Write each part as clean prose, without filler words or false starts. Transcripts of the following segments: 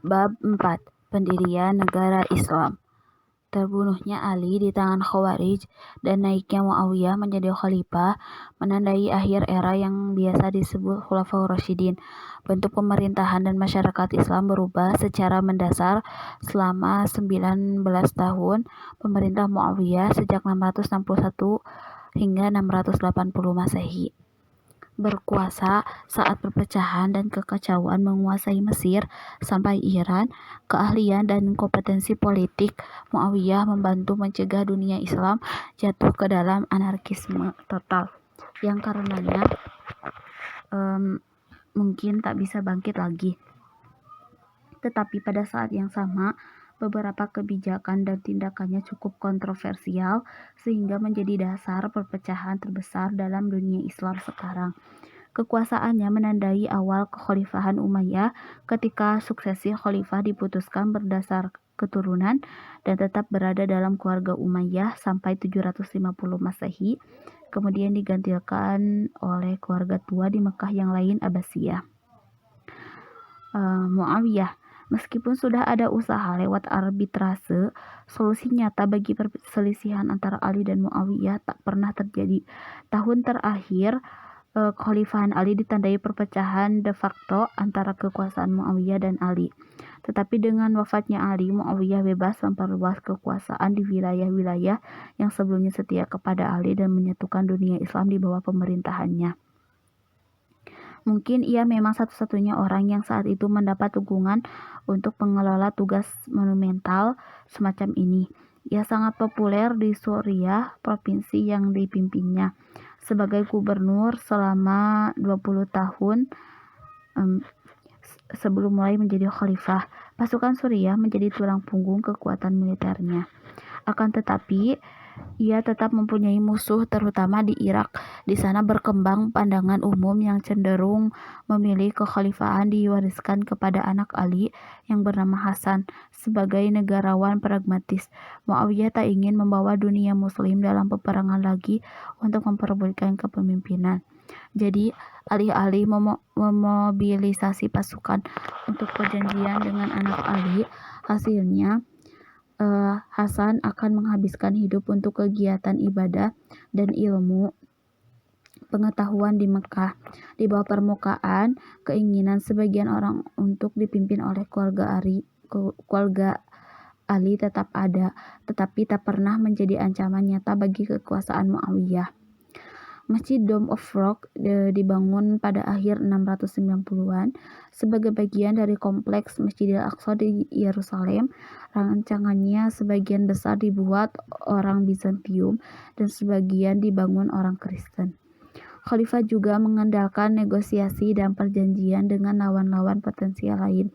Bab 4. Pendirian Negara Islam. Terbunuhnya Ali di tangan Khawarij dan naiknya Muawiyah menjadi khalifah menandai akhir era yang biasa disebut Khulafaur Rasyidin. Bentuk pemerintahan dan masyarakat Islam berubah secara mendasar selama 19 tahun pemerintah Muawiyah sejak 661 hingga 680 Masehi. Berkuasa saat perpecahan dan kekacauan menguasai Mesir sampai Iran, keahlian dan kompetensi politik Muawiyah membantu mencegah dunia Islam jatuh ke dalam anarkisme total, yang karenanya mungkin tak bisa bangkit lagi. Tetapi pada saat yang sama, beberapa kebijakan dan tindakannya cukup kontroversial sehingga menjadi dasar perpecahan terbesar dalam dunia Islam sekarang. Kekuasaannya menandai awal kekhalifahan Umayyah ketika suksesi khalifah diputuskan berdasar keturunan dan tetap berada dalam keluarga Umayyah sampai 750 Masehi, kemudian digantikan oleh keluarga tua di Mekah yang lain, Abbasiyah. Muawiyah, meskipun sudah ada usaha lewat arbitrase, solusi nyata bagi perselisihan antara Ali dan Muawiyah tak pernah terjadi. Tahun terakhir kekhalifahan Ali ditandai perpecahan de facto antara kekuasaan Muawiyah dan Ali. Tetapi dengan wafatnya Ali, Muawiyah bebas memperluas kekuasaan di wilayah-wilayah yang sebelumnya setia kepada Ali dan menyatukan dunia Islam di bawah pemerintahannya. Mungkin ia memang satu-satunya orang yang saat itu mendapat dukungan untuk mengelola tugas monumental semacam ini. Ia sangat populer di Suriah, provinsi yang dipimpinnya. Sebagai gubernur selama 20 tahun sebelum mulai menjadi khalifah, pasukan Suriah menjadi tulang punggung kekuatan militernya. Akan tetapi, ia tetap mempunyai musuh terutama di Irak. Di sana berkembang pandangan umum yang cenderung memilih kekhalifahan diwariskan kepada anak Ali yang bernama Hasan. Sebagai negarawan pragmatis, Muawiyah tak ingin membawa dunia muslim dalam peperangan lagi untuk memperebutkan kepemimpinan. Jadi, alih-alih memobilisasi pasukan untuk perjanjian dengan anak Ali, hasilnya Hasan akan menghabiskan hidup untuk kegiatan ibadah dan ilmu pengetahuan di Mekah. Di bawah permukaan, keinginan sebagian orang untuk dipimpin oleh keluarga Ali tetap ada, tetapi tak pernah menjadi ancaman nyata bagi kekuasaan Muawiyah. Masjid Dome of Rock dibangun pada akhir 690-an sebagai bagian dari kompleks Masjidil Aqsa di Yerusalem. Rancangannya sebagian besar dibuat orang Bizantium dan sebagian dibangun orang Kristen. Khalifah juga mengandalkan negosiasi dan perjanjian dengan lawan-lawan potensial lain.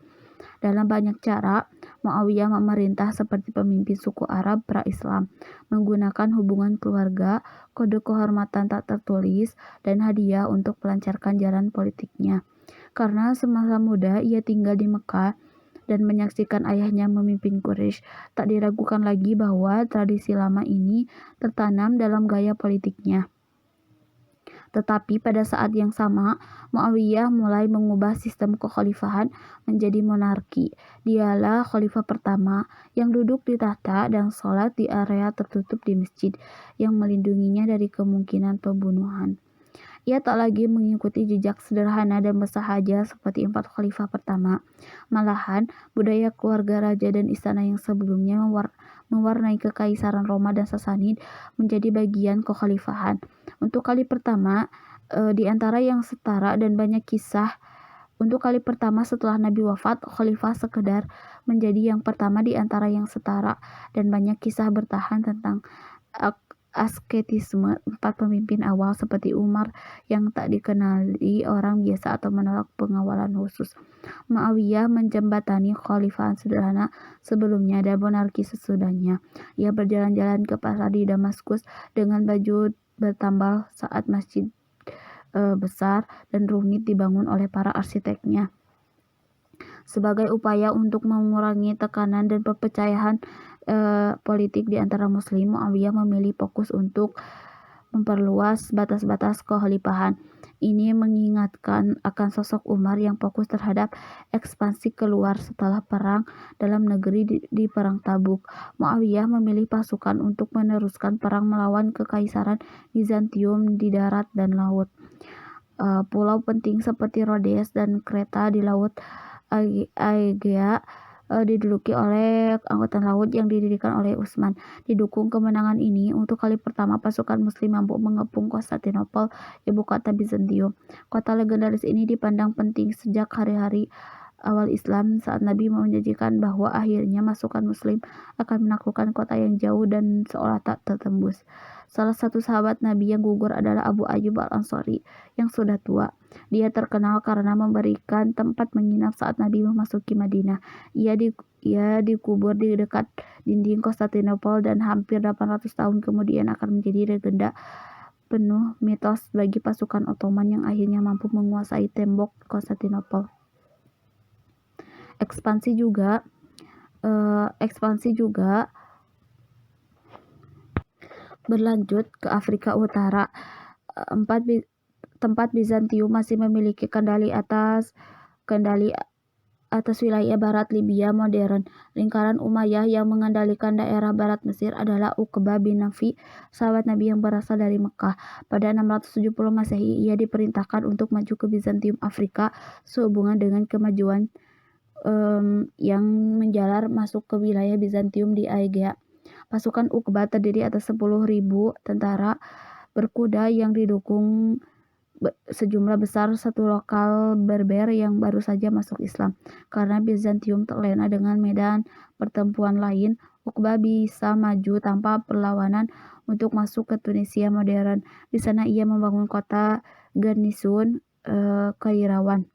Dalam banyak cara, Muawiyah memerintah seperti pemimpin suku Arab pra-Islam, menggunakan hubungan keluarga, kode kehormatan tak tertulis, dan hadiah untuk melancarkan jalan politiknya. Karena semasa muda ia tinggal di Mekah dan menyaksikan ayahnya memimpin Quraisy, tak diragukan lagi bahwa tradisi lama ini tertanam dalam gaya politiknya. Tetapi pada saat yang sama, Muawiyah mulai mengubah sistem kekhalifahan menjadi monarki. Dialah khalifah pertama yang duduk di tahta dan sholat di area tertutup di masjid, yang melindunginya dari kemungkinan pembunuhan. Ia tak lagi mengikuti jejak sederhana dan bersahaja seperti 4 khalifah pertama. Malahan, budaya keluarga raja dan istana yang sebelumnya mewarnai kekaisaran Roma dan Sassanid menjadi bagian kekhalifahan. Untuk kali pertama di antara yang setara dan banyak kisah, untuk kali pertama setelah Nabi wafat, khalifah sekedar menjadi yang pertama di antara yang setara, dan banyak kisah bertahan tentang asketisme 4 pemimpin awal seperti Umar yang tak dikenali orang biasa atau menolak pengawalan khusus. Muawiyah menjembatani kekhalifahan sederhana sebelumnya dan monarki sesudahnya. Ia berjalan-jalan ke pasar di Damaskus dengan baju bertambal saat masjid besar dan rumit dibangun oleh para arsiteknya. Sebagai upaya untuk mengurangi tekanan dan perpecahan politik di antara Muslim, Muawiyah memilih fokus untuk memperluas batas-batas kekhalifahan. Ini mengingatkan akan sosok Umar yang fokus terhadap ekspansi keluar setelah perang dalam negeri di Perang Tabuk. Muawiyah memilih pasukan untuk meneruskan perang melawan Kekaisaran Bizantium di darat dan laut. Pulau penting seperti Rhodes dan Kreta di Laut Aegea diduduki oleh angkatan laut yang didirikan oleh Utsman. Didukung kemenangan ini, untuk kali pertama pasukan Muslim mampu mengepung Konstantinopel, ibu kota Bizantium. Kota legendaris ini dipandang penting sejak hari-hari awal Islam, saat Nabi menjanjikan bahwa akhirnya pasukan Muslim akan menaklukkan kota yang jauh dan seolah tak tertembus. Salah satu sahabat Nabi yang gugur adalah Abu Ayyub al-Ansari yang sudah tua. Dia terkenal karena memberikan tempat menginap saat Nabi memasuki Madinah. Ia dikubur di dekat dinding Konstantinopel dan hampir 800 tahun kemudian akan menjadi legenda penuh mitos bagi pasukan Ottoman yang akhirnya mampu menguasai tembok Konstantinopel. Ekspansi juga berlanjut ke Afrika Utara. Tempat Bizantium masih memiliki kendali atas wilayah barat Libya modern. Lingkaran Umayyah yang mengendalikan daerah barat Mesir adalah Uqbah bin Nafi, sahabat Nabi yang berasal dari Mekah. Pada 670 Masehi, ia diperintahkan untuk maju ke Bizantium Afrika sehubungan dengan kemajuan yang menjalar masuk ke wilayah Bizantium di Aegea. Pasukan Uqbah terdiri atas 10.000 tentara berkuda yang didukung sejumlah besar satu lokal Berber yang baru saja masuk Islam. Karena Bizantium terlena dengan medan pertempuran lain, Uqbah bisa maju tanpa perlawanan untuk masuk ke Tunisia modern. Di sana ia membangun kota Garnisun Kairawan.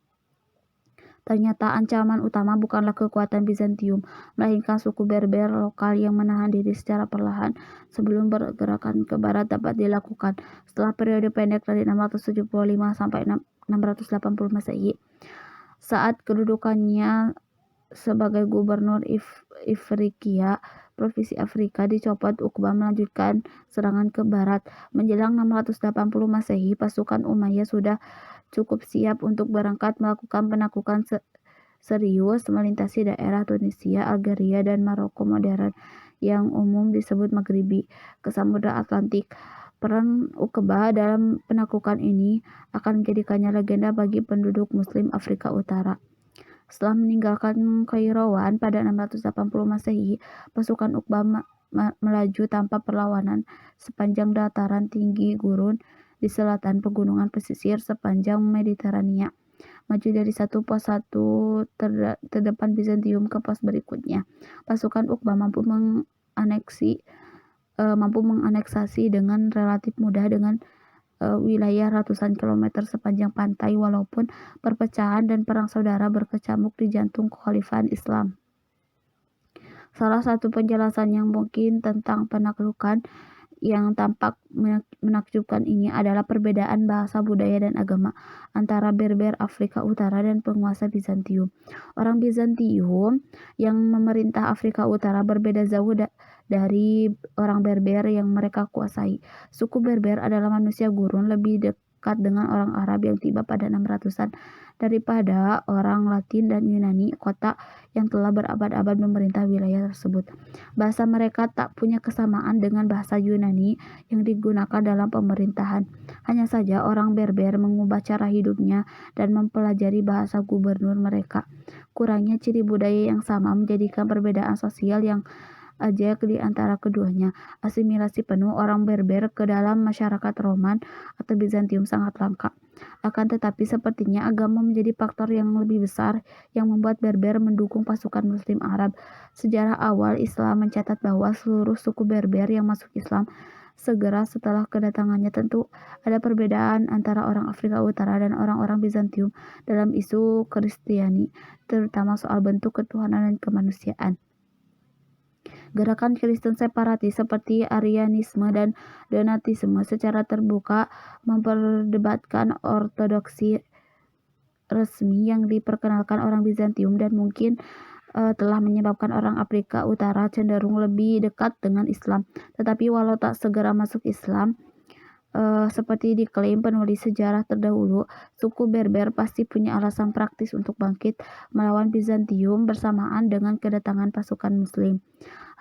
Ternyata ancaman utama bukanlah kekuatan Bizantium, melainkan suku Berber lokal yang menahan diri secara perlahan sebelum pergerakan ke barat dapat dilakukan. Setelah periode pendek dari 675 sampai 680 Masehi, saat kedudukannya sebagai gubernur Ifriqiya, provinsi Afrika, dicopot, Uqbah melanjutkan serangan ke barat. Menjelang 680 Masehi, pasukan Umayyah sudah cukup siap untuk berangkat melakukan penaklukan serius melintasi daerah Tunisia, Algeria, dan Maroko modern yang umum disebut Maghribi ke Samudra Atlantik. Peran Uqbah dalam penaklukan ini akan menjadikannya legenda bagi penduduk Muslim Afrika Utara. Setelah meninggalkan Kairawan pada 680 Masehi, pasukan Uqbah melaju tanpa perlawanan sepanjang dataran tinggi gurun di selatan pegunungan pesisir sepanjang Mediterania, maju dari satu pos terdepan Bizantium ke pos berikutnya. Pasukan Uqbah mampu menganeksasi dengan relatif mudah dengan wilayah ratusan kilometer sepanjang pantai, walaupun perpecahan dan perang saudara berkecamuk di jantung kekhalifahan Islam. Salah satu penjelasan yang mungkin tentang penaklukan yang tampak menakjubkan ini adalah perbedaan bahasa, budaya, dan agama antara Berber Afrika Utara dan penguasa Bizantium. Orang Bizantium yang memerintah Afrika Utara berbeda jauh dari orang Berber yang mereka kuasai. Suku Berber adalah manusia gurun, lebih dekat dengan orang Arab yang tiba pada 600-an daripada orang Latin dan Yunani kota yang telah berabad-abad memerintah wilayah tersebut. Bahasa mereka tak punya kesamaan dengan bahasa Yunani yang digunakan dalam pemerintahan. Hanya saja orang Berber mengubah cara hidupnya dan mempelajari bahasa gubernur mereka. Kurangnya ciri budaya yang sama menjadikan perbedaan sosial yang ajak di antara keduanya. Asimilasi penuh orang Berber ke dalam masyarakat Roman atau Bizantium sangat langka. Akan tetapi sepertinya agama menjadi faktor yang lebih besar yang membuat Berber mendukung pasukan Muslim Arab. Sejarah awal Islam mencatat bahwa seluruh suku Berber yang masuk Islam segera setelah kedatangannya. Tentu ada perbedaan antara orang Afrika Utara dan orang-orang Bizantium dalam isu Kristiani, terutama soal bentuk ketuhanan dan kemanusiaan. Gerakan Kristen separatis seperti Arianisme dan Donatisme secara terbuka memperdebatkan ortodoksi resmi yang diperkenalkan orang Bizantium dan mungkin telah menyebabkan orang Afrika Utara cenderung lebih dekat dengan Islam. Tetapi walau tak segera masuk Islam, Seperti diklaim penulis sejarah terdahulu, suku Berber pasti punya alasan praktis untuk bangkit melawan Bizantium bersamaan dengan kedatangan pasukan Muslim.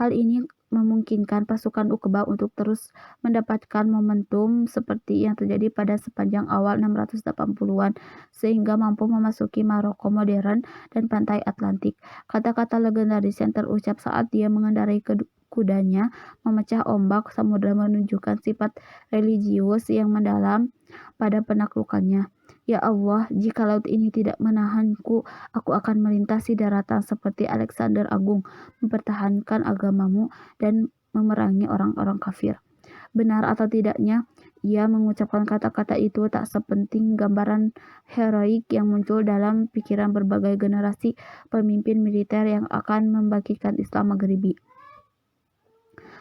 Hal ini memungkinkan pasukan Uqba untuk terus mendapatkan momentum seperti yang terjadi pada sepanjang awal 680-an, sehingga mampu memasuki Maroko modern dan pantai Atlantik. Kata-kata legendaris yang terucap saat dia mengendarai kudanya memecah ombak samudra menunjukkan sifat religius yang mendalam pada penaklukannya. Ya Allah, jika laut ini tidak menahanku, aku akan melintasi daratan seperti Alexander Agung, mempertahankan agamamu dan memerangi orang-orang kafir. Benar atau tidaknya, ia mengucapkan kata-kata itu tak sepenting gambaran heroik yang muncul dalam pikiran berbagai generasi pemimpin militer yang akan membagikan Islam Maghribi.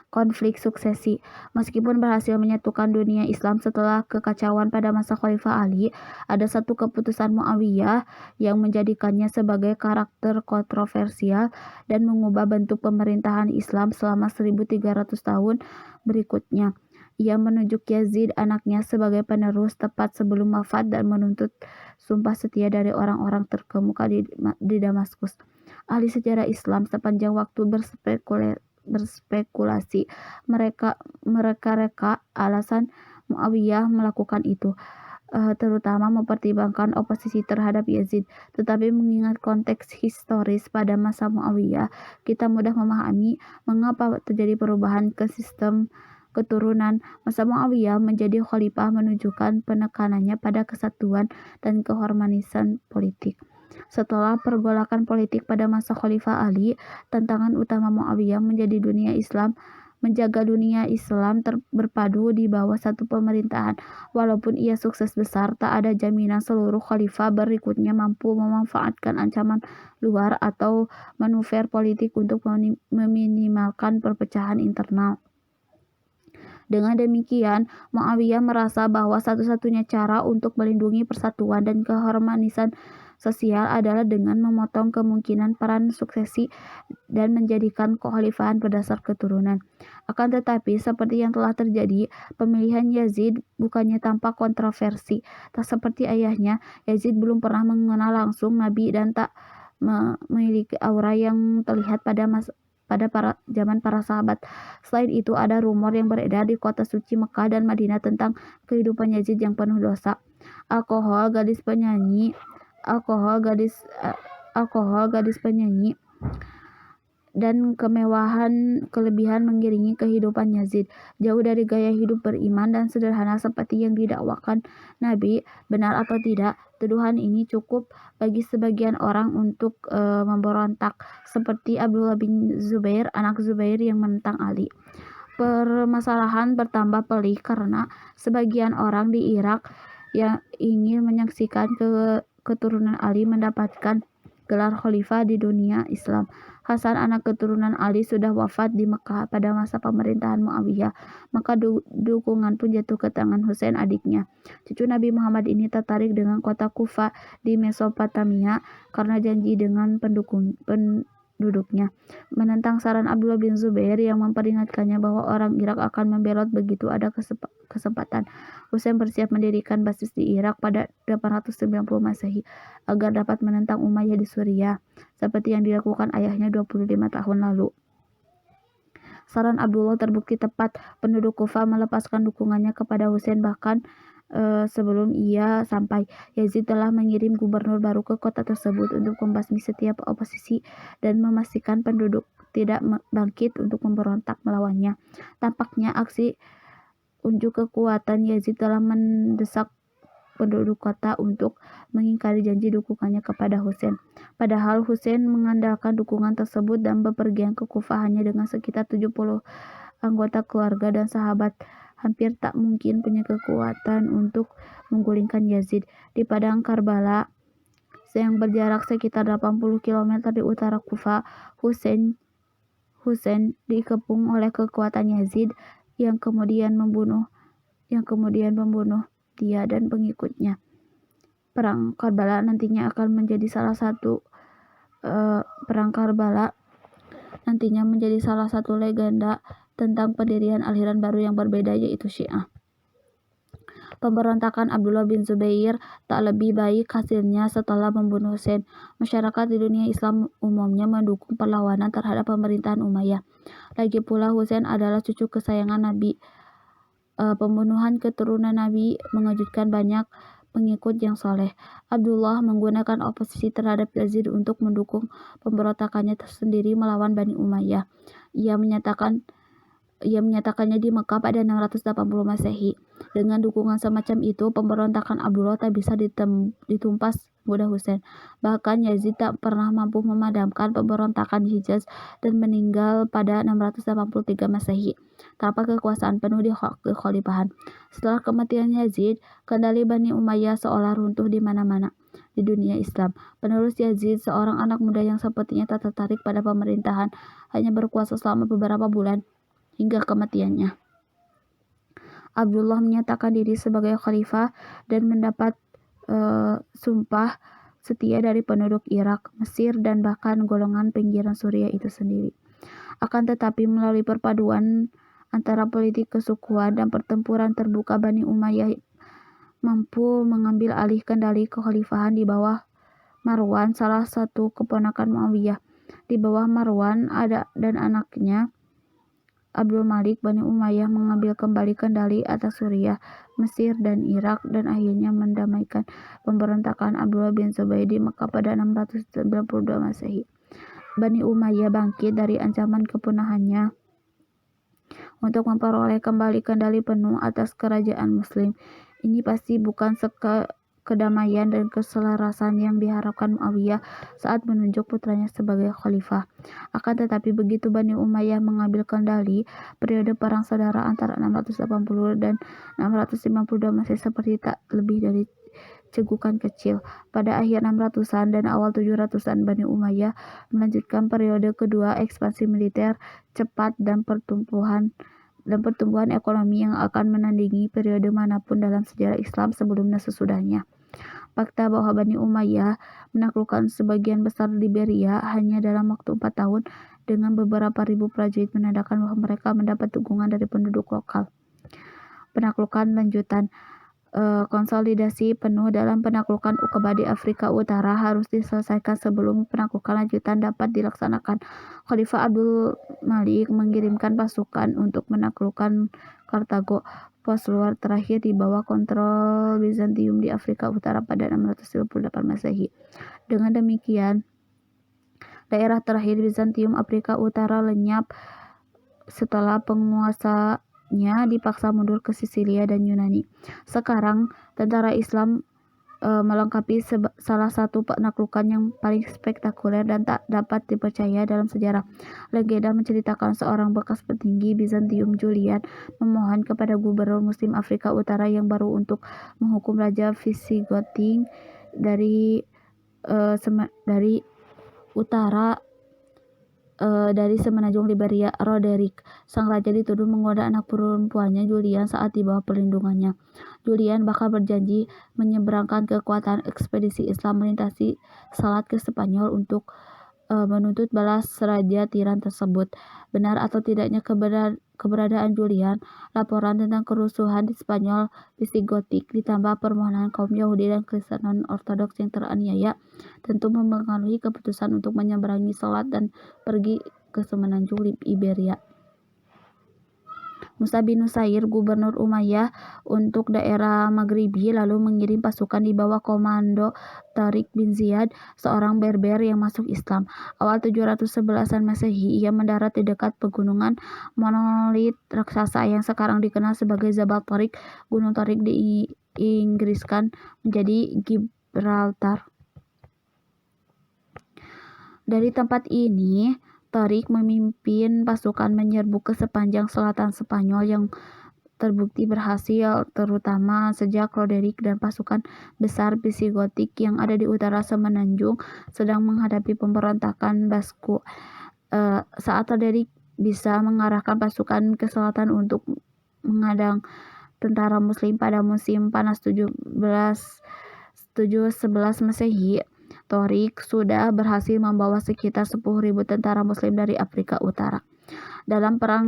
Konflik suksesi. Meskipun berhasil menyatukan dunia Islam setelah kekacauan pada masa Khalifah Ali, ada satu keputusan Muawiyah yang menjadikannya sebagai karakter kontroversial dan mengubah bentuk pemerintahan Islam selama 1300 tahun berikutnya. Ia menunjuk Yazid anaknya sebagai penerus tepat sebelum wafat dan menuntut sumpah setia dari orang-orang terkemuka di Damaskus. Ahli sejarah Islam sepanjang waktu berspekulasi mereka alasan Muawiyah melakukan itu, terutama mempertimbangkan oposisi terhadap Yazid. Tetapi mengingat konteks historis pada masa Muawiyah, kita mudah memahami mengapa terjadi perubahan ke sistem keturunan. Masa Muawiyah menjadi khalifah menunjukkan penekanannya pada kesatuan dan keharmonisan politik. Setelah pergolakan politik pada masa Khalifah Ali, tantangan utama Muawiyah menjaga dunia Islam berpadu di bawah satu pemerintahan. Walaupun ia sukses besar, tak ada jaminan seluruh khalifah berikutnya mampu memanfaatkan ancaman luar atau manuver politik untuk meminimalkan perpecahan internal. Dengan demikian, Muawiyah merasa bahwa satu-satunya cara untuk melindungi persatuan dan keharmonisan sosial adalah dengan memotong kemungkinan peran suksesi dan menjadikan kekhalifahan berdasar keturunan. Akan tetapi, seperti yang telah terjadi, pemilihan Yazid bukannya tanpa kontroversi. Tak seperti ayahnya, Yazid belum pernah mengenal langsung Nabi dan tak memiliki aura yang terlihat pada zaman para sahabat. Selain itu, ada rumor yang beredar di kota suci Mekah dan Madinah tentang kehidupan Yazid yang penuh dosa. Alkohol, gadis penyanyi, dan kelebihan mengiringi kehidupan Yazid. Jauh dari gaya hidup beriman dan sederhana seperti yang didakwakan Nabi, benar atau tidak, tuduhan ini cukup bagi sebagian orang untuk memberontak, seperti Abdullah bin Zubair, anak Zubair yang menentang Ali. Permasalahan bertambah pelik karena sebagian orang di Irak yang ingin menyaksikan keturunan Ali mendapatkan gelar khalifah di dunia Islam. Hasan, anak keturunan Ali, sudah wafat di Mekah pada masa pemerintahan Muawiyah, maka dukungan pun jatuh ke tangan Husain, adiknya. Cucu Nabi Muhammad ini tertarik dengan kota Kufa di Mesopotamia karena janji dengan penduduknya, menentang saran Abdullah bin Zubair yang memperingatkannya bahwa orang Irak akan membelot begitu ada kesempatan. Husain bersiap mendirikan basis di Irak pada 890 Masehi agar dapat menentang Umayyah di Suriah, seperti yang dilakukan ayahnya 25 tahun lalu. Saran Abdullah terbukti tepat. Penduduk Kufa melepaskan dukungannya kepada Husain, bahkan sebelum ia sampai, Yazid telah mengirim gubernur baru ke kota tersebut untuk membasmi setiap oposisi dan memastikan penduduk tidak bangkit untuk memberontak melawannya. Tampaknya aksi unjuk kekuatan Yazid telah mendesak penduduk kota untuk mengingkari janji dukungannya kepada Husain. Padahal Husain mengandalkan dukungan tersebut dan bepergian ke Kufah hanya dengan sekitar 70 anggota keluarga dan sahabat. Hampir tak mungkin punya kekuatan untuk menggulingkan Yazid. Di padang Karbala yang berjarak sekitar 80 km di utara Kufa, Husain dikepung oleh kekuatan Yazid yang kemudian membunuh dia dan pengikutnya. Perang Karbala nantinya menjadi salah satu legenda tentang pendirian aliran baru yang berbeda, yaitu Syiah. Pemberontakan Abdullah bin Zubair tak lebih baik hasilnya setelah membunuh Hussein. Masyarakat di dunia Islam umumnya mendukung perlawanan terhadap pemerintahan Umayyah. Lagi pula Hussein adalah cucu kesayangan Nabi. Pembunuhan keturunan Nabi mengejutkan banyak pengikut yang soleh. Abdullah menggunakan oposisi terhadap Yazid untuk mendukung pemberontakannya tersendiri melawan Bani Umayyah. Ia menyatakannya di Mekah pada 680 Masehi. Dengan dukungan semacam itu, pemberontakan Abdullah tak bisa ditumpas mudah Hussein. Bahkan Yazid tak pernah mampu memadamkan pemberontakan di Hijaz dan meninggal pada 683 Masehi tanpa kekuasaan penuh di kekhalifahan. Setelah kematian Yazid, kendali Bani Umayyah seolah runtuh di mana-mana di dunia Islam. Penerus Yazid, seorang anak muda yang sepertinya tak tertarik pada pemerintahan, hanya berkuasa selama beberapa bulan hingga kematiannya. Abdullah menyatakan diri sebagai khalifah dan mendapat sumpah setia dari penduduk Irak, Mesir, dan bahkan golongan pinggiran Suriah itu sendiri. Akan tetapi melalui perpaduan antara politik kesukuan dan pertempuran terbuka, Bani Umayyah mampu mengambil alih kendali kekhalifahan di bawah Marwan, salah satu keponakan Muawiyah. Di bawah Marwan dan anaknya Abdul Malik, Bani Umayyah mengambil kembali kendali atas Suriah, Mesir, dan Irak, dan akhirnya mendamaikan pemberontakan Abdullah bin Zubair di Mekah pada 692 Masehi. Bani Umayyah bangkit dari ancaman kepunahannya untuk memperoleh kembali kendali penuh atas kerajaan Muslim. Ini pasti bukan kedamaian dan keselarasan yang diharapkan Muawiyah saat menunjuk putranya sebagai khalifah. Akan tetapi begitu Bani Umayyah mengambil kendali, periode perang saudara antara 680 dan 652 masih seperti tak lebih dari cegukan kecil. Pada akhir 600-an dan awal 700-an, Bani Umayyah melanjutkan periode kedua ekspansi militer cepat dan pertumbuhan ekonomi yang akan menandingi periode manapun dalam sejarah Islam sebelum dan sesudahnya. Fakta bahwa Bani Umayyah menaklukkan sebagian besar Liberia hanya dalam waktu 4 tahun dengan beberapa ribu prajurit menandakan bahwa mereka mendapat dukungan dari penduduk lokal. Penaklukan lanjutan. Konsolidasi penuh dalam penaklukan Uqbah di Afrika Utara harus diselesaikan sebelum penaklukan lanjutan dapat dilaksanakan. Khalifah Abdul Malik mengirimkan pasukan untuk menaklukkan Kartago, pos luar terakhir di bawah kontrol Bizantium di Afrika Utara pada 658 Masehi. Dengan demikian, daerah terakhir Bizantium Afrika Utara lenyap setelah penguasanya dipaksa mundur ke Sisilia dan Yunani. Sekarang, tentara Islam melengkapi salah satu penaklukan yang paling spektakuler dan tak dapat dipercaya dalam sejarah. Legenda menceritakan seorang bekas petinggi Bizantium, Julian, memohon kepada gubernur Muslim Afrika Utara yang baru untuk menghukum Raja Visigoting dari utara dari semenanjung Liberia, Roderick. Sang raja dituduh menggoda anak perempuannya Julian saat di bawah perlindungannya. Julian bahkan berjanji menyeberangkan kekuatan ekspedisi Islam melintasi Selat ke Spanyol untuk menuntut balas raja tiran tersebut. Benar atau tidaknya keberadaan Julian, laporan tentang kerusuhan di Spanyol Visigotik ditambah permohonan kaum Yahudi dan Kristen non-ortodoks yang teraniaya tentu mempengaruhi keputusan untuk menyeberangi selat dan pergi ke semenanjung Iberia. Musa bin Nusair, gubernur Umayyah untuk daerah Maghribi, lalu mengirim pasukan di bawah komando Tariq bin Ziyad, seorang Berber yang masuk Islam. Awal 711-an Masehi, ia mendarat di dekat pegunungan monolit raksasa yang sekarang dikenal sebagai Jabal Tariq. Gunung Tariq diinggriskan menjadi Gibraltar. Dari tempat ini, Tariq memimpin pasukan menyerbu ke sepanjang selatan Spanyol yang terbukti berhasil, terutama sejak Roderick dan pasukan besar Visigotik yang ada di utara semenanjung sedang menghadapi pemberontakan Basque. Saat Roderick bisa mengarahkan pasukan ke selatan untuk menghadang tentara Muslim pada musim panas 711 Masehi, Torik sudah berhasil membawa sekitar 10.000 tentara muslim dari Afrika Utara. Dalam perang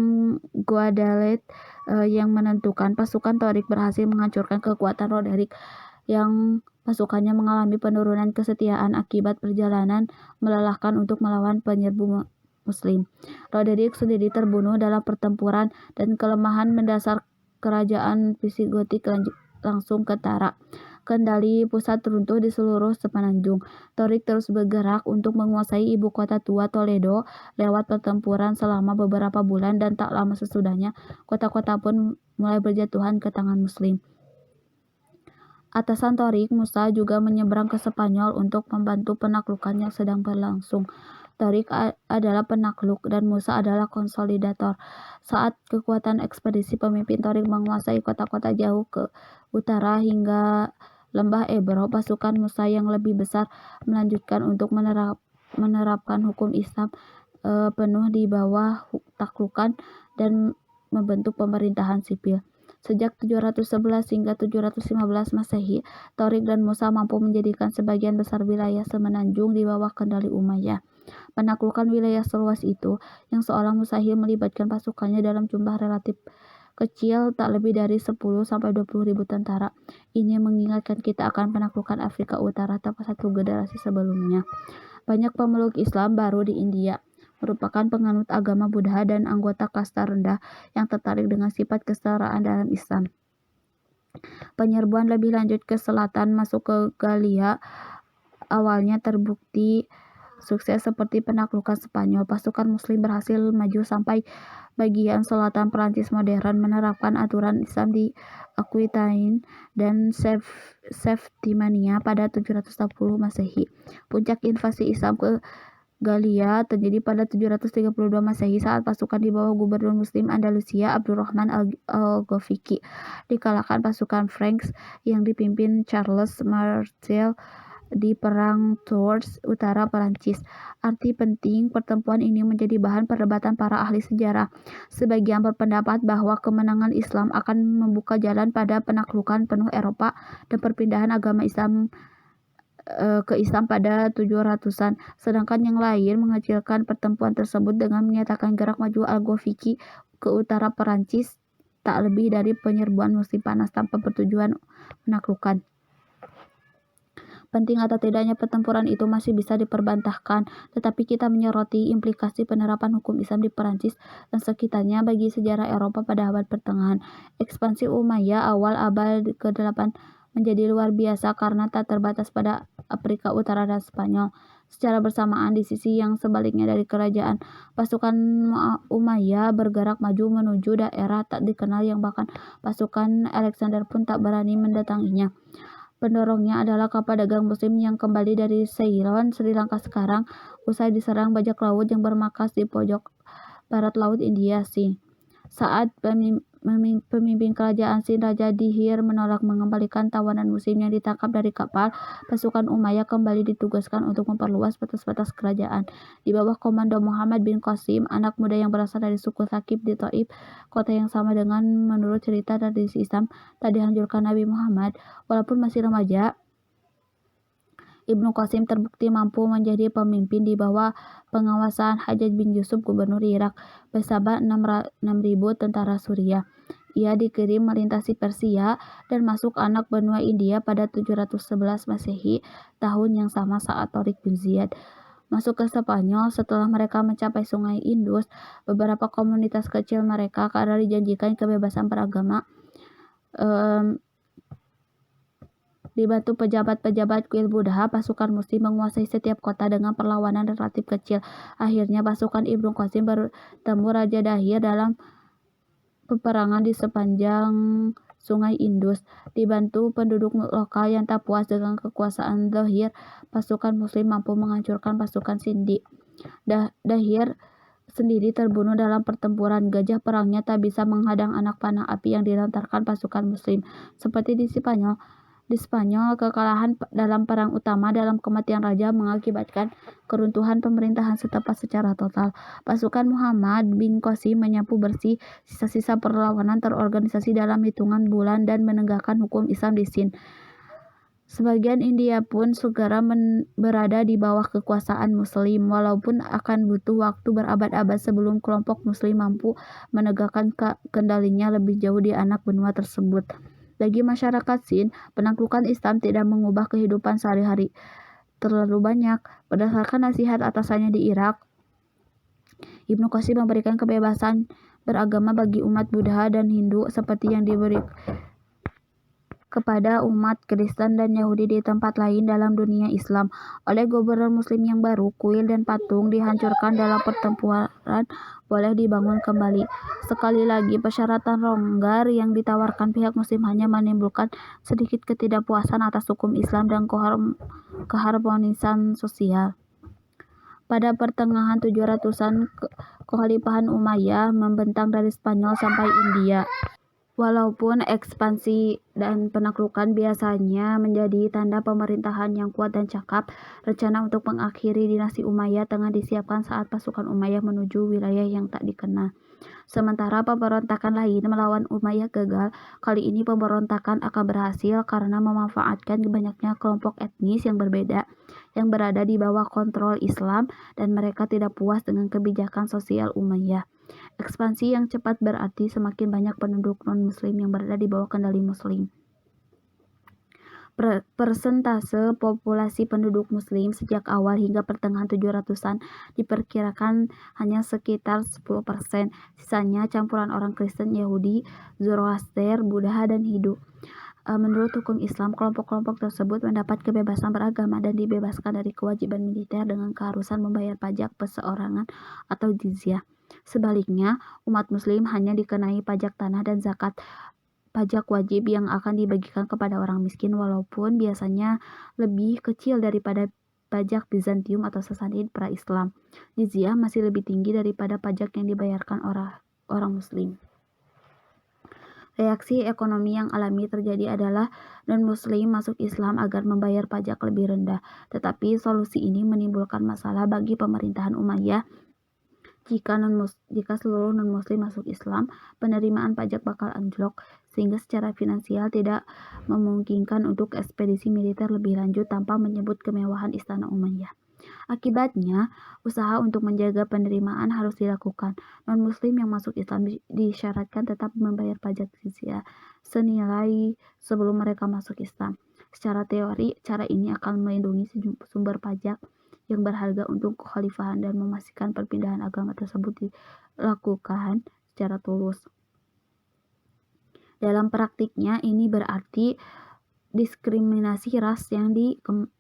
Guadalete yang menentukan, pasukan Torik berhasil menghancurkan kekuatan Roderick yang pasukannya mengalami penurunan kesetiaan akibat perjalanan melelahkan untuk melawan penyerbu muslim. Roderick sendiri terbunuh dalam pertempuran dan kelemahan mendasar kerajaan Visigotik langsung ketara. Kendali pusat runtuh di seluruh semenanjung. Torik terus bergerak untuk menguasai ibu kota tua Toledo lewat pertempuran selama beberapa bulan, dan tak lama sesudahnya kota-kota pun mulai berjatuhan ke tangan muslim. Atasan Torik, Musa, juga menyeberang ke Spanyol untuk membantu penaklukan yang sedang berlangsung. Torik adalah penakluk dan Musa adalah konsolidator. Saat kekuatan ekspedisi, pemimpin Torik menguasai kota-kota jauh ke utara hingga lembah Ebro, pasukan Musa yang lebih besar melanjutkan untuk menerapkan hukum Islam penuh di bawah taklukan dan membentuk pemerintahan sipil. Sejak 711 hingga 715 Masehi, Torik dan Musa mampu menjadikan sebagian besar wilayah semenanjung di bawah kendali Umayyah. Penaklukan wilayah seluas itu yang seolah mustahil melibatkan pasukannya dalam jumlah relatif kecil, tak lebih dari 10-20 ribu tentara. Ini mengingatkan kita akan penaklukan Afrika Utara tepat 1 generasi sebelumnya. Banyak pemeluk Islam baru di India merupakan penganut agama Buddha dan anggota kasta rendah yang tertarik dengan sifat kesetaraan dalam Islam. Penyerbuan lebih lanjut ke selatan masuk ke Galia awalnya terbukti sukses seperti penaklukan Spanyol. Pasukan muslim berhasil maju sampai bagian selatan Perancis modern, menerapkan aturan Islam di Aquitaine dan Septimania pada 710 Masehi. Puncak invasi Islam ke Galia terjadi pada 732 Masehi saat pasukan di bawah gubernur muslim Andalusia Abdurrahman al-Ghafiqi dikalahkan pasukan Franks yang dipimpin Charles Martel di Perang Tours utara Perancis. Arti penting pertempuran ini menjadi bahan perdebatan para ahli sejarah. Sebagian berpendapat bahwa kemenangan Islam akan membuka jalan pada penaklukan penuh Eropa dan perpindahan agama Islam ke Islam pada 700-an. Sedangkan yang lain mengecilkan pertempuran tersebut dengan menyatakan gerak maju Al-Ghafiqi ke utara Perancis tak lebih dari penyerbuan musim panas tanpa bertujuan menaklukan. Penting atau tidaknya pertempuran itu masih bisa diperbantahkan, tetapi kita menyoroti implikasi penerapan hukum Islam di Perancis dan sekitarnya bagi sejarah Eropa pada abad pertengahan. Ekspansi Umayyah awal abad ke-8 menjadi luar biasa karena tak terbatas pada Afrika Utara dan Spanyol. Secara bersamaan, di sisi yang sebaliknya dari kerajaan, pasukan Umayyah bergerak maju menuju daerah tak dikenal yang bahkan pasukan Alexander pun tak berani mendatanginya. Pendorongnya adalah kapal dagang muslim yang kembali dari Ceylon, Sri Lanka sekarang, usai diserang bajak laut yang bermarkas di pojok barat laut India Sea. Saat pemimpin kerajaan Sin Raja Dihir menolak mengembalikan tawanan muslim yang ditangkap dari kapal, pasukan Umayyah kembali ditugaskan untuk memperluas batas-batas kerajaan. Di bawah komando Muhammad bin Qasim, anak muda yang berasal dari suku Thaqif di Taif, kota yang sama dengan menurut cerita tradisi Islam tak dihancurkan Nabi Muhammad. Walaupun masih remaja, Ibnu Qasim terbukti mampu menjadi pemimpin di bawah pengawasan Hajjaj bin Yusuf, gubernur Irak, bersama 6.000 tentara Suriah. Ia dikirim melintasi Persia dan masuk anak benua India pada 711 Masehi, tahun yang sama saat Torik bin Ziyad masuk ke Spanyol. Setelah mereka mencapai Sungai Indus, beberapa komunitas kecil mereka, karena dijanjikan kebebasan beragama, dibantu pejabat-pejabat kuil Buddha, pasukan muslim menguasai setiap kota dengan perlawanan relatif kecil. Akhirnya pasukan Ibnu Qasim bertemu Raja Dahir dalam peperangan di sepanjang Sungai Indus. Dibantu penduduk lokal yang tak puas dengan kekuasaan Dahir, pasukan muslim mampu menghancurkan pasukan Sindi. Dahir sendiri terbunuh dalam pertempuran. Gajah perangnya tak bisa menghadang anak panah api yang dilontarkan pasukan muslim. Seperti di Spanyol, kekalahan dalam perang utama dalam kematian raja mengakibatkan keruntuhan pemerintahan setempat secara total. Pasukan Muhammad bin Qasim menyapu bersih sisa-sisa perlawanan terorganisasi dalam hitungan bulan dan menegakkan hukum Islam di Sind. Sebagian India pun segera berada di bawah kekuasaan Muslim, walaupun akan butuh waktu berabad-abad sebelum kelompok Muslim mampu menegakkan kendalinya lebih jauh di anak benua tersebut. Bagi masyarakat Sin, penaklukan Islam tidak mengubah kehidupan sehari-hari terlalu banyak. Berdasarkan nasihat atasannya di Irak, Ibnu Qasim memberikan kebebasan beragama bagi umat Buddha dan Hindu seperti yang diberi kepada umat Kristen dan Yahudi di tempat lain dalam dunia Islam. Oleh gubernur Muslim yang baru, kuil dan patung dihancurkan dalam pertempuran boleh dibangun kembali. Sekali lagi, persyaratan longgar yang ditawarkan pihak Muslim hanya menimbulkan sedikit ketidakpuasan atas hukum Islam dan keharmonisan sosial. Pada pertengahan 700-an, kekhalifahan Umayyah membentang dari Spanyol sampai India. Walaupun ekspansi dan penaklukan biasanya menjadi tanda pemerintahan yang kuat dan cakap, rencana untuk mengakhiri dinasti Umayyah tengah disiapkan saat pasukan Umayyah menuju wilayah yang tak dikenal. Sementara pemberontakan lain melawan Umayyah gagal, kali ini pemberontakan akan berhasil karena memanfaatkan banyaknya kelompok etnis yang berbeda yang berada di bawah kontrol Islam dan mereka tidak puas dengan kebijakan sosial Umayyah. Ekspansi yang cepat berarti semakin banyak penduduk non-Muslim yang berada di bawah kendali Muslim. Persentase populasi penduduk Muslim sejak awal hingga pertengahan 700-an diperkirakan hanya sekitar 10%. Sisanya campuran orang Kristen, Yahudi, Zoroaster, Buddha, dan Hindu. Menurut hukum Islam, kelompok-kelompok tersebut mendapat kebebasan beragama dan dibebaskan dari kewajiban militer dengan keharusan membayar pajak perseorangan atau jizyah. Sebaliknya, umat Muslim hanya dikenai pajak tanah dan zakat, pajak wajib yang akan dibagikan kepada orang miskin walaupun biasanya lebih kecil daripada pajak Bizantium atau Sasanid pra-Islam. Jizyah masih lebih tinggi daripada pajak yang dibayarkan orang Muslim. Reaksi ekonomi yang alami terjadi adalah non-Muslim masuk Islam agar membayar pajak lebih rendah. Tetapi solusi ini menimbulkan masalah bagi pemerintahan Umayyah. Jika seluruh non-Muslim masuk Islam, penerimaan pajak bakal anjlok, sehingga secara finansial tidak memungkinkan untuk ekspedisi militer lebih lanjut tanpa menyebut kemewahan Istana Umayyah. Akibatnya, usaha untuk menjaga penerimaan harus dilakukan. Non-Muslim yang masuk Islam disyaratkan tetap membayar pajak jizyah senilai sebelum mereka masuk Islam. Secara teori, cara ini akan melindungi sumber pajak yang berharga untuk kekhalifahan dan memastikan perpindahan agama tersebut dilakukan secara tulus. Dalam praktiknya, ini berarti diskriminasi ras yang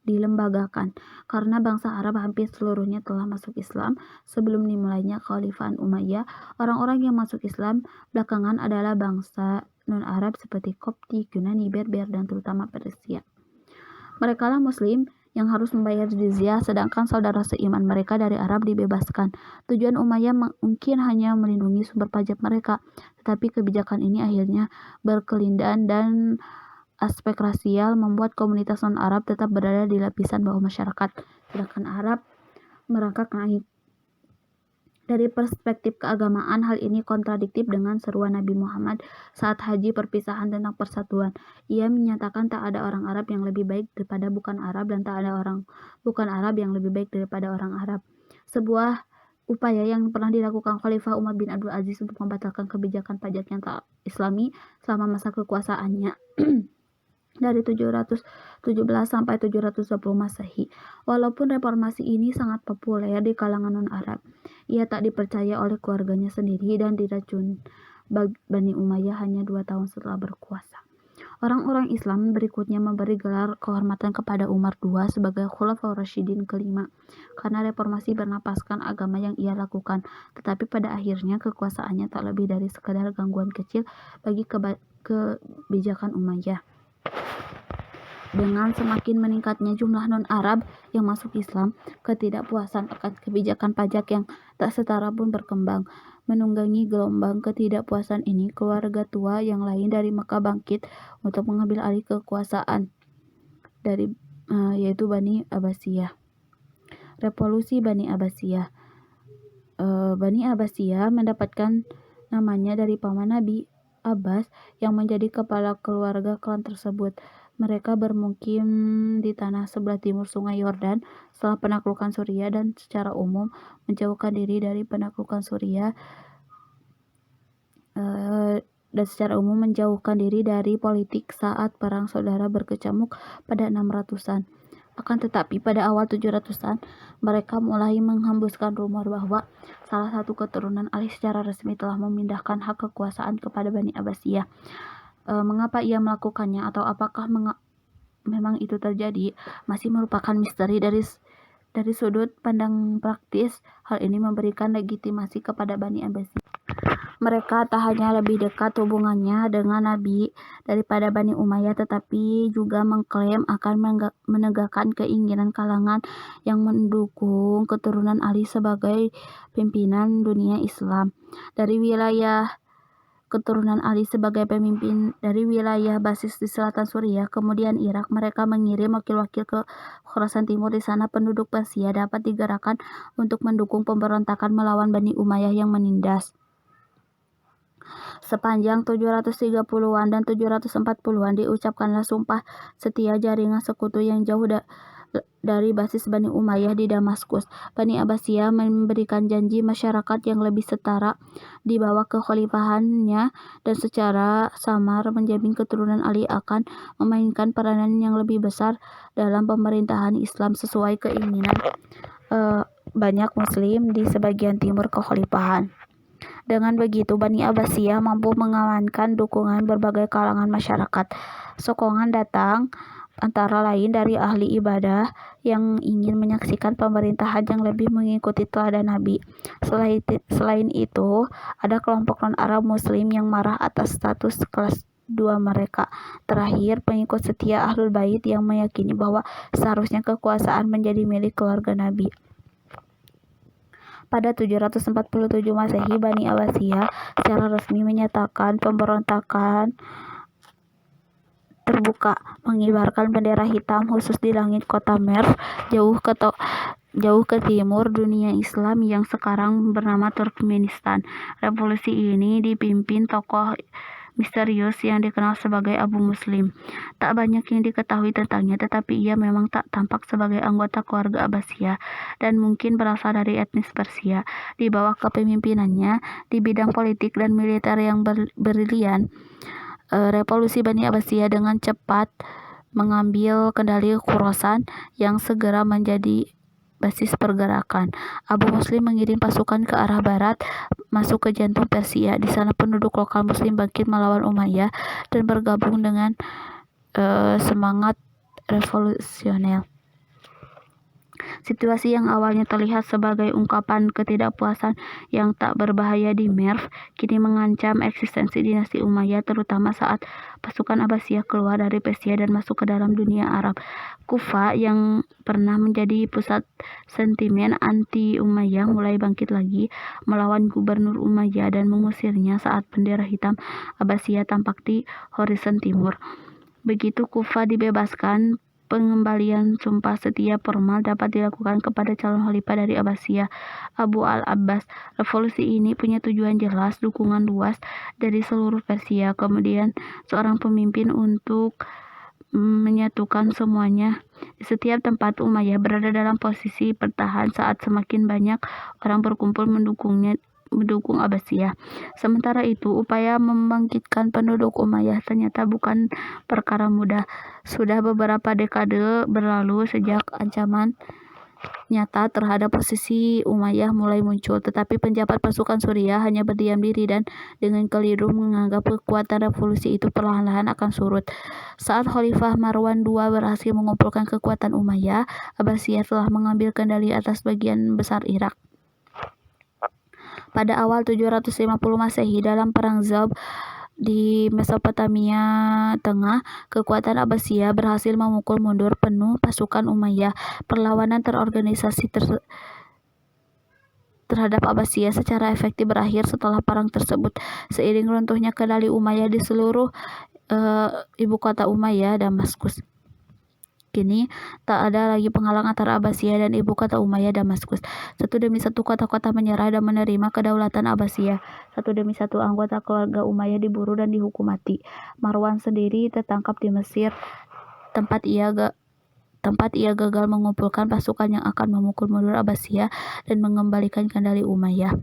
dilembagakan, karena bangsa Arab hampir seluruhnya telah masuk Islam sebelum dimulainya kekhalifahan Umayyah. Orang-orang yang masuk Islam belakangan adalah bangsa non-Arab seperti Kopti, Yunani, Berber, dan terutama Persia. Merekalah Muslim yang harus membayar jizyah, sedangkan saudara seiman mereka dari Arab dibebaskan. Tujuan Umayyah mungkin hanya melindungi sumber pajak mereka, tetapi kebijakan ini akhirnya berkelindahan dan aspek rasial membuat komunitas non-Arab tetap berada di lapisan bawah masyarakat, sedangkan Arab merangkak naik. Dari perspektif keagamaan, hal ini kontradiktif dengan seruan Nabi Muhammad saat haji perpisahan tentang persatuan. Ia menyatakan tak ada orang Arab yang lebih baik daripada bukan Arab dan tak ada orang bukan Arab yang lebih baik daripada orang Arab. Sebuah upaya yang pernah dilakukan Khalifah Umar bin Abdul Aziz untuk membatalkan kebijakan pajak yang tak Islami selama masa kekuasaannya. Dari 717 sampai 720 Masehi. Walaupun reformasi ini sangat populer di kalangan non-Arab, ia tak dipercaya oleh keluarganya sendiri dan diracun Bani Umayyah hanya 2 tahun setelah berkuasa. Orang-orang Islam berikutnya memberi gelar kehormatan kepada Umar II sebagai Khulafaur Rasyidin kelima karena reformasi bernapaskan agama yang ia lakukan, tetapi pada akhirnya kekuasaannya tak lebih dari sekadar gangguan kecil bagi kebijakan Umayyah. Dengan semakin meningkatnya jumlah non-Arab yang masuk Islam, ketidakpuasan akan kebijakan pajak yang tak setara pun berkembang. Menunggangi gelombang ketidakpuasan ini, keluarga tua yang lain dari Mekah bangkit untuk mengambil alih kekuasaan yaitu Bani Abbasiyah. Revolusi Bani Abbasiyah. Bani Abbasiyah mendapatkan namanya dari paman Nabi Abbas yang menjadi kepala keluarga klan tersebut. Mereka bermukim di tanah sebelah timur Sungai Yordan setelah penaklukan Suriah dan secara umum menjauhkan diri dari politik saat perang saudara berkecamuk pada 600-an. Akan tetapi pada awal 700-an mereka mulai menghembuskan rumor bahwa salah satu keturunan Ali secara resmi telah memindahkan hak kekuasaan kepada Bani Abbasiyah. Mengapa ia melakukannya atau apakah memang itu terjadi masih merupakan misteri. Dari sudut pandang praktis, hal ini memberikan legitimasi kepada Bani Abbasiyah. Mereka tak hanya lebih dekat hubungannya dengan Nabi daripada Bani Umayyah, tetapi juga mengklaim akan menegakkan keinginan kalangan yang mendukung keturunan Ali sebagai pimpinan dunia Islam. Dari wilayah keturunan Ali sebagai pemimpin dari wilayah basis di selatan Suriah, kemudian Irak, mereka mengirim wakil-wakil ke Khurasan Timur. Di sana penduduk Persia dapat digerakkan untuk mendukung pemberontakan melawan Bani Umayyah yang menindas. Sepanjang 730-an dan 740-an diucapkanlah sumpah setia jaringan sekutu yang jauh dari basis Bani Umayyah di Damaskus. Bani Abbasiyah memberikan janji masyarakat yang lebih setara di bawah kekhalifahannya dan secara samar menjamin keturunan Ali akan memainkan peranan yang lebih besar dalam pemerintahan Islam sesuai keinginan banyak muslim di sebagian timur kekhalifahan. Dengan begitu, Bani Abbasiyah mampu mengamankan dukungan berbagai kalangan masyarakat. Sokongan datang antara lain dari ahli ibadah yang ingin menyaksikan pemerintahan yang lebih mengikuti teladan Nabi. Selain itu, ada kelompok non-Arab Muslim yang marah atas status kelas 2 mereka. Terakhir, pengikut setia Ahlul Bait yang meyakini bahwa seharusnya kekuasaan menjadi milik keluarga Nabi. Pada 747 Masehi, Bani Abbasiyah secara resmi menyatakan pemberontakan terbuka, mengibarkan bendera hitam khusus di langit kota Merv, jauh ke timur dunia Islam yang sekarang bernama Turkmenistan. Revolusi ini dipimpin tokoh misterius yang dikenal sebagai Abu Muslim. Tak banyak yang diketahui tentangnya, tetapi ia memang tak tampak sebagai anggota keluarga Abbasiyah dan mungkin berasal dari etnis Persia. Di bawah kepemimpinannya di bidang politik dan militer yang brilian, revolusi Bani Abbasiyah dengan cepat mengambil kendali Khurasan yang segera menjadi basis pergerakan. Abu Muslim mengirim pasukan ke arah barat, masuk ke jantung Persia. Di sana penduduk lokal Muslim bangkit melawan Umayyah dan bergabung dengan semangat revolusioner. Situasi yang awalnya terlihat sebagai ungkapan ketidakpuasan yang tak berbahaya di Merv, kini mengancam eksistensi dinasti Umayyah, terutama saat pasukan Abbasiyah keluar dari Persia dan masuk ke dalam dunia Arab. Kufa yang pernah menjadi pusat sentimen anti Umayyah mulai bangkit lagi, melawan gubernur Umayyah dan mengusirnya saat bendera hitam Abbasiyah tampak di horizon timur. Begitu Kufa dibebaskan, pengembalian sumpah setia formal dapat dilakukan kepada calon khalifah dari Abbasiyah, Abu al-Abbas. Revolusi ini punya tujuan jelas, dukungan luas dari seluruh Persia, kemudian seorang pemimpin untuk menyatukan semuanya. Di setiap tempat Umayyah berada dalam posisi bertahan saat semakin banyak orang berkumpul mendukung Abbasiyah. Sementara itu, upaya membangkitkan penduduk Umayyah ternyata bukan perkara mudah. Sudah beberapa dekade berlalu sejak ancaman nyata terhadap posisi Umayyah mulai muncul, tetapi penjabat pasukan Suriah hanya berdiam diri dan dengan keliru menganggap kekuatan revolusi itu perlahan-lahan akan surut. Saat Khalifah Marwan II berhasil mengumpulkan kekuatan Umayyah, Abbasiyah telah mengambil kendali atas bagian besar Irak. Pada awal 750 Masehi, dalam Perang Zab di Mesopotamia Tengah, kekuatan Abbasiyah berhasil memukul mundur penuh pasukan Umayyah. Perlawanan terorganisasi terhadap Abbasiyah secara efektif berakhir setelah perang tersebut. Seiring runtuhnya kendali Umayyah di seluruh ibu kota Umayyah, Damaskus, kini tak ada lagi penghalang antara Abbasiyah dan ibu kota Umayyah, Damaskus. Satu demi satu kota-kota menyerah dan menerima kedaulatan Abbasiyah. Satu demi satu anggota keluarga Umayyah diburu dan dihukum mati. Marwan sendiri tertangkap di Mesir tempat ia gagal mengumpulkan pasukan yang akan memukul mundur Abbasiyah dan mengembalikan kendali Umayyah.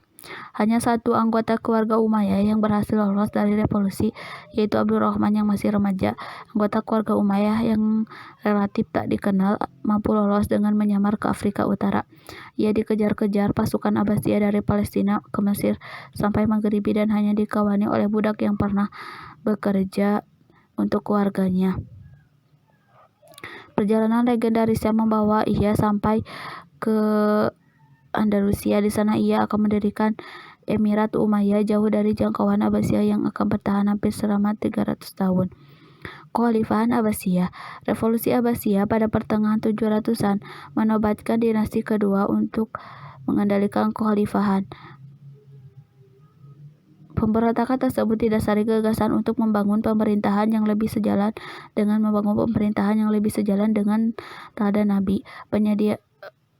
Hanya satu anggota keluarga Umayyah yang berhasil lolos dari revolusi, yaitu Abdurrahman yang masih remaja. Anggota keluarga Umayyah yang relatif tak dikenal mampu lolos dengan menyamar ke Afrika Utara. Ia dikejar-kejar pasukan Abbasiyah dari Palestina ke Mesir sampai Maghribi dan hanya dikawani oleh budak yang pernah bekerja untuk keluarganya. Perjalanan legendarisnya membawa ia sampai ke Andalusia. Di sana ia akan mendirikan Emirat Umayyah jauh dari jangkauan Abbasiyah yang akan bertahan hampir selama 300 tahun. Kekhalifahan Abbasiyah. Revolusi Abbasiyah pada pertengahan 700-an menobatkan dinasti kedua untuk mengendalikan kekhalifahan. Pemberontakan tersebut didasari gagasan untuk membangun pemerintahan yang lebih sejalan dengan teladan Nabi,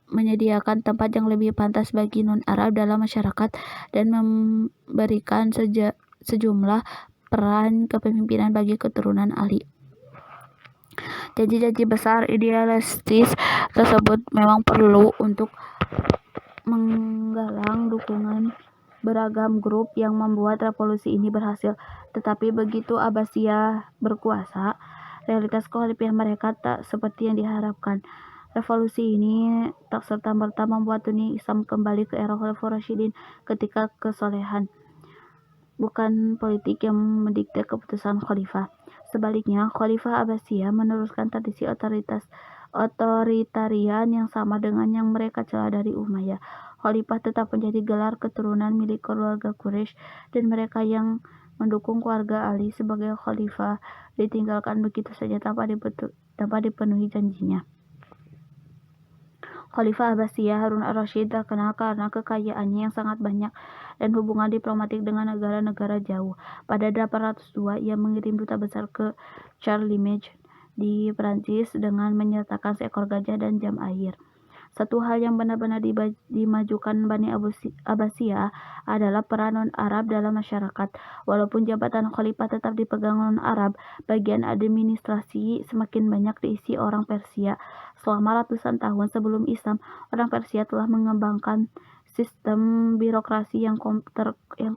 menyediakan tempat yang lebih pantas bagi non-Arab dalam masyarakat, dan memberikan sejumlah peran kepemimpinan bagi keturunan Ali. Janji-janji besar idealistis tersebut memang perlu untuk menggalang dukungan beragam grup yang membuat revolusi ini berhasil. Tetapi begitu Abbasiyah berkuasa, realitas kekhalifahan mereka tak seperti yang diharapkan. Revolusi ini tak serta-merta membuat dunia Islam kembali ke era Khulafaur Rasyidin ketika kesolehan, bukan politik yang mendikte keputusan khalifah. Sebaliknya, Khalifah Abbasiyah meneruskan tradisi otoritarian yang sama dengan yang mereka cela dari Umayyah. Khalifah tetap menjadi gelar keturunan milik keluarga Quraisy, dan mereka yang mendukung keluarga Ali sebagai khalifah ditinggalkan begitu saja tanpa dipenuhi janjinya. Khalifah Abbasiyah Harun ar-Rasyid terkenal karena kekayaannya yang sangat banyak dan hubungan diplomatik dengan negara-negara jauh. Pada 802, ia mengirim duta besar ke Charlemagne di Prancis dengan menyertakan seekor gajah dan jam air. Satu hal yang benar-benar dimajukan Bani Abbasiyah adalah peran non-Arab dalam masyarakat. Walaupun jabatan khalifah tetap dipegang non-Arab, bagian administrasi semakin banyak diisi orang Persia. Selama ratusan tahun sebelum Islam, orang Persia telah mengembangkan sistem birokrasi yang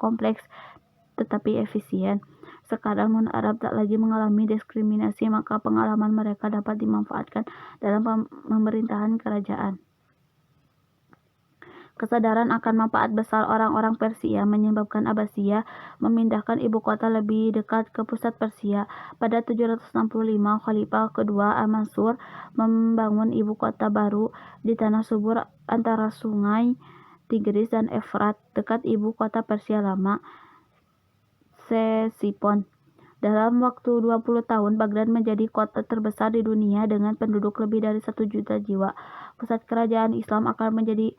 kompleks tetapi efisien. Sekarang non-Arab tak lagi mengalami diskriminasi, maka pengalaman mereka dapat dimanfaatkan dalam pemerintahan kerajaan. Kesadaran akan manfaat besar orang-orang Persia menyebabkan Abbasiyah memindahkan ibu kota lebih dekat ke pusat Persia. Pada 765, Khalifah kedua Al-Mansur membangun ibu kota baru di tanah subur antara sungai Tigris dan Efrat, dekat ibu kota Persia lama, Ctesiphon. Dalam waktu 20 tahun, Baghdad menjadi kota terbesar di dunia dengan penduduk lebih dari 1 juta jiwa. Pusat kerajaan Islam akan menjadi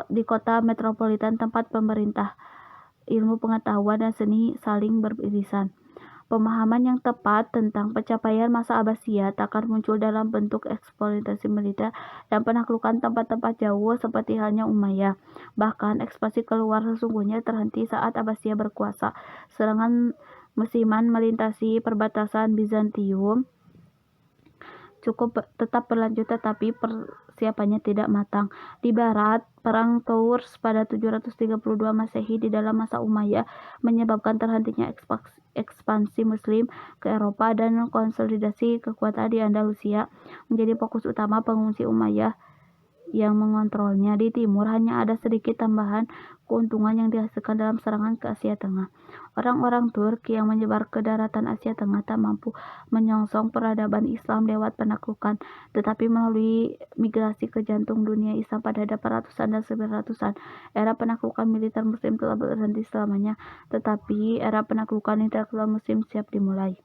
di kota metropolitan, tempat pemerintah, ilmu pengetahuan, dan seni saling beririsan. Pemahaman yang tepat tentang pencapaian masa Abbasiyah akan muncul dalam bentuk eksploitasi militer dan penaklukan tempat-tempat jauh seperti halnya Umayyah. Bahkan ekspansi keluar sesungguhnya terhenti saat Abbasiyah berkuasa. Serangan musiman melintasi perbatasan Bizantium tetap berlanjut, tetapi persiapannya tidak matang. Di barat, Perang Tours pada 732 Masehi di dalam masa Umayyah menyebabkan terhentinya ekspansi Muslim ke Eropa dan konsolidasi kekuatan di Andalusia menjadi fokus utama pengungsi Umayyah yang mengontrolnya. Di timur hanya ada sedikit tambahan keuntungan yang dihasilkan dalam serangan ke Asia Tengah. Orang-orang Turki yang menyebar ke daratan Asia Tengah tak mampu menyongsong peradaban Islam lewat penaklukan, tetapi melalui migrasi ke jantung dunia Islam pada 800-an dan 900-an. Era penaklukan militer Muslim telah berhenti selamanya, tetapi era penaklukan intelektual Muslim siap dimulai.